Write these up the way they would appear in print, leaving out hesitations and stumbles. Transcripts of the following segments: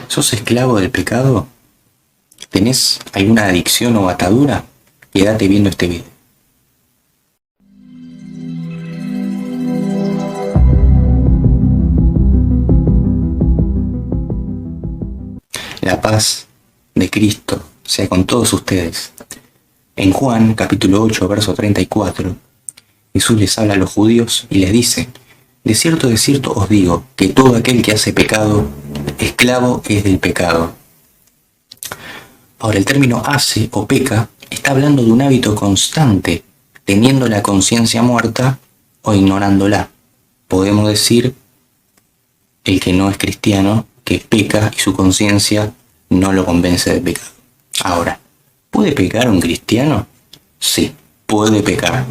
¿Sos esclavo del pecado? ¿Tenés alguna adicción o atadura? Quédate viendo este video. La paz de Cristo sea con todos ustedes. En Juan capítulo 8, verso 34, Jesús les habla a los judíos y les dice: de cierto os digo, que todo aquel que hace pecado, esclavo es del pecado. Ahora, el término hace o peca está hablando de un hábito constante, teniendo la conciencia muerta o ignorándola. Podemos decir, el que no es cristiano, que peca y su conciencia no lo convence del pecado. Ahora, ¿puede pecar un cristiano? Sí, puede pecar,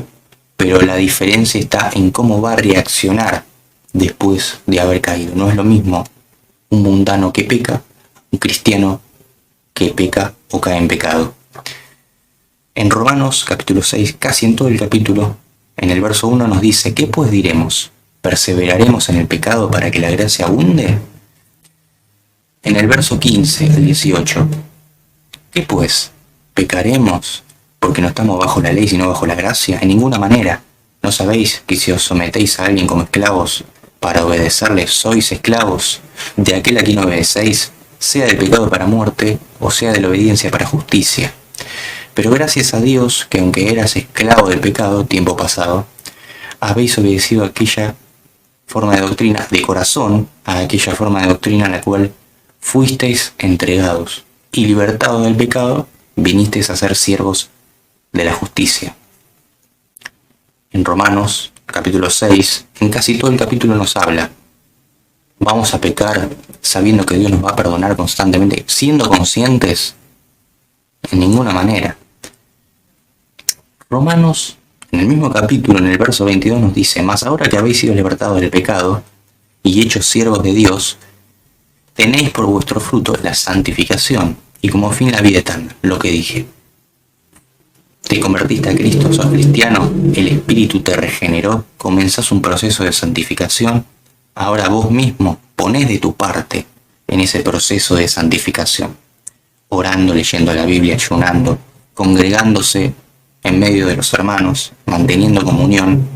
pero la diferencia está en cómo va a reaccionar después de haber caído. No es lo mismo un mundano que peca, un cristiano que peca o cae en pecado. En Romanos capítulo 6, casi en todo el capítulo, en el verso 1 nos dice: ¿qué pues diremos? ¿Perseveraremos en el pecado para que la gracia abunde? En el verso 15 al 18, ¿qué pues? ¿Pecaremos porque no estamos bajo la ley sino bajo la gracia? En ninguna manera. ¿No sabéis que si os sometéis a alguien como esclavos para obedecerle, sois esclavos de aquel a quien obedecéis, sea del pecado para muerte o sea de la obediencia para justicia? Pero gracias a Dios que aunque eras esclavo del pecado tiempo pasado, habéis obedecido a aquella forma de doctrina de corazón, a aquella forma de doctrina a la cual fuisteis entregados, y libertados del pecado, vinisteis a ser siervos de la justicia. En Romanos capítulo 6, en casi todo el capítulo nos habla: ¿vamos a pecar sabiendo que Dios nos va a perdonar constantemente, siendo conscientes? En ninguna manera. Romanos, en el mismo capítulo, en el verso 22, nos dice: mas ahora que habéis sido libertados del pecado y hechos siervos de Dios, tenéis por vuestro fruto la santificación y como fin la vida eterna. Lo que dije. Te convertiste a Cristo, sos cristiano, el Espíritu te regeneró, comenzás un proceso de santificación. Ahora vos mismo ponés de tu parte en ese proceso de santificación, orando, leyendo la Biblia, ayunando, congregándose en medio de los hermanos, manteniendo comunión.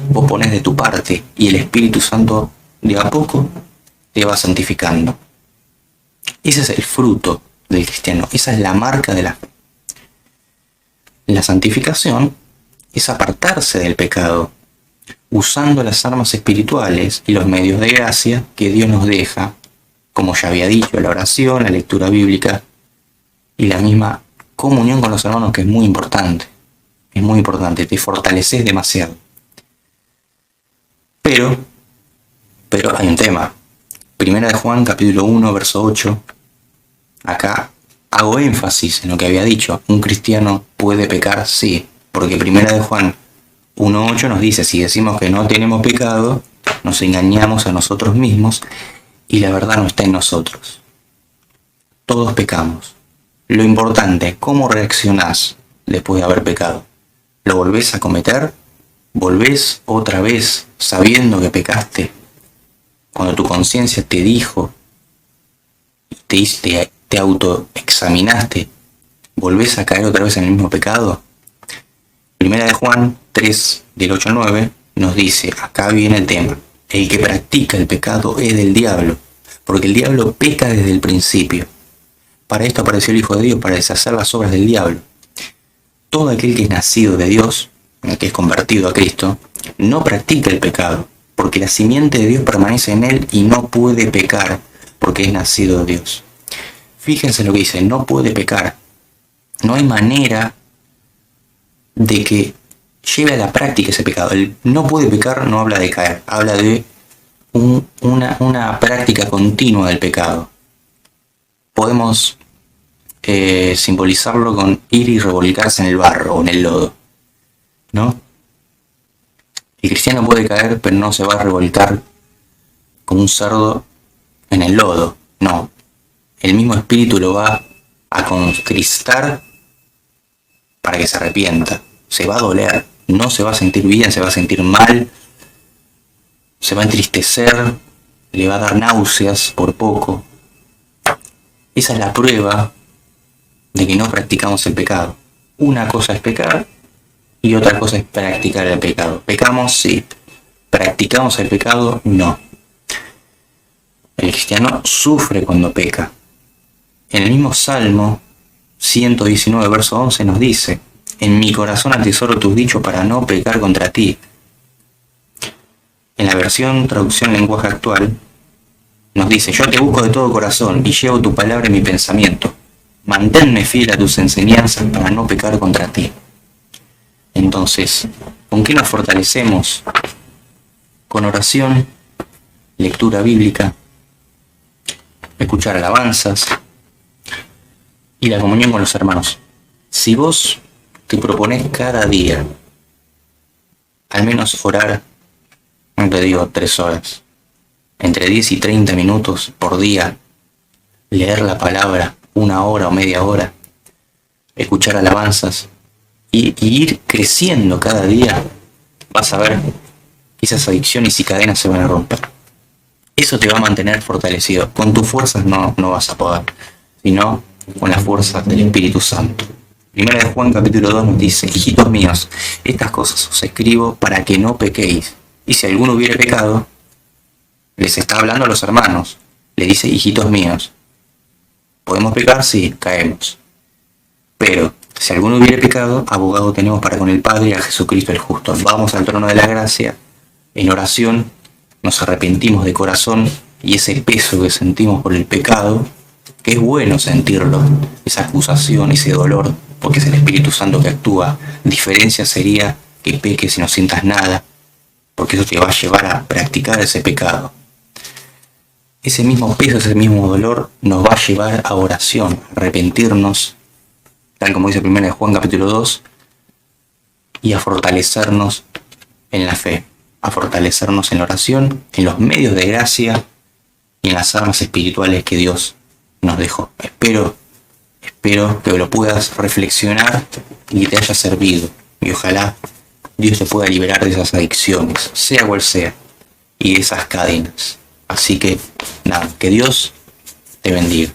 Vos ponés de tu parte y el Espíritu Santo de a poco te va santificando. Ese es el fruto del cristiano, esa es la marca de la fe. La santificación es apartarse del pecado, usando las armas espirituales y los medios de gracia que Dios nos deja, como ya había dicho, la oración, la lectura bíblica y la misma comunión con los hermanos, que es muy importante. Es muy importante, te fortaleces demasiado. Pero hay un tema. Primera de Juan, capítulo 1, verso 8. Acá hago énfasis en lo que había dicho. ¿Un cristiano puede pecar? Sí, porque Primera de Juan 1.8 nos dice: si decimos que no tenemos pecado, nos engañamos a nosotros mismos y la verdad no está en nosotros. Todos pecamos. Lo importante, ¿cómo reaccionás después de haber pecado? ¿Lo volvés a cometer? ¿Volvés otra vez sabiendo que pecaste? Cuando tu conciencia te dijo, te autoexaminaste, ¿volvés a caer otra vez en el mismo pecado? Primera de Juan 3, del 8 al 9, nos dice: acá viene el tema. El que practica el pecado es del diablo, porque el diablo peca desde el principio. Para esto apareció el Hijo de Dios, para deshacer las obras del diablo. Todo aquel que es nacido de Dios, el que es convertido a Cristo, no practica el pecado, porque la simiente de Dios permanece en él y no puede pecar, porque es nacido de Dios. Fíjense lo que dice: no puede pecar. No hay manera de que lleve a la práctica ese pecado. El no puede pecar no habla de caer, habla de una práctica continua del pecado. Podemos simbolizarlo con ir y revolcarse en el barro o en el lodo, ¿no? El cristiano puede caer, pero no se va a revolcar como un cerdo en el lodo, no. El mismo espíritu lo va a contristar para que se arrepienta. Se va a doler, no se va a sentir bien, se va a sentir mal, se va a entristecer, le va a dar náuseas por poco. Esa es la prueba de que no practicamos el pecado. Una cosa es pecar y otra cosa es practicar el pecado. ¿Pecamos? Sí. ¿Practicamos el pecado? No. El cristiano sufre cuando peca. En el mismo Salmo 119, verso 11 nos dice: en mi corazón atesoro tus dichos para no pecar contra ti. En la versión traducción lenguaje actual nos dice: yo te busco de todo corazón y llevo tu palabra en mi pensamiento. Manténme fiel a tus enseñanzas para no pecar contra ti. Entonces, ¿con qué nos fortalecemos? Con oración, lectura bíblica, escuchar alabanzas y la comunión con los hermanos. Si vos te propones cada día al menos orar, no te digo 3 horas, entre 10 y 30 minutos por día, leer la palabra 1 hora o media hora, escuchar alabanzas y ir creciendo cada día, vas a ver que esas adicciones y cadenas se van a romper. Eso te va a mantener fortalecido. Con tus fuerzas no vas a poder, sino con las fuerzas del Espíritu Santo. Primera de Juan capítulo 2 nos dice: hijitos míos, estas cosas os escribo para que no pequéis. Y si alguno hubiere pecado, les está hablando a los hermanos, le dice: hijitos míos. ¿Podemos pecar? Sí, caemos. Pero si alguno hubiere pecado, abogado tenemos para con el Padre, a Jesucristo el justo. Vamos al trono de la gracia, en oración, nos arrepentimos de corazón, y ese peso que sentimos por el pecado, que es bueno sentirlo, esa acusación, ese dolor, porque es el Espíritu Santo que actúa. Diferencia sería que peques y no sientas nada, porque eso te va a llevar a practicar ese pecado. Ese mismo peso, ese mismo dolor nos va a llevar a oración, a arrepentirnos, tal como dice 1 Juan capítulo 2, y a fortalecernos en la fe, a fortalecernos en la oración, en los medios de gracia y en las armas espirituales que Dios nos dejó. Espero que lo puedas reflexionar y que te haya servido, y ojalá Dios te pueda liberar de esas adicciones, sea cual sea, y de esas cadenas. Así que nada, que Dios te bendiga.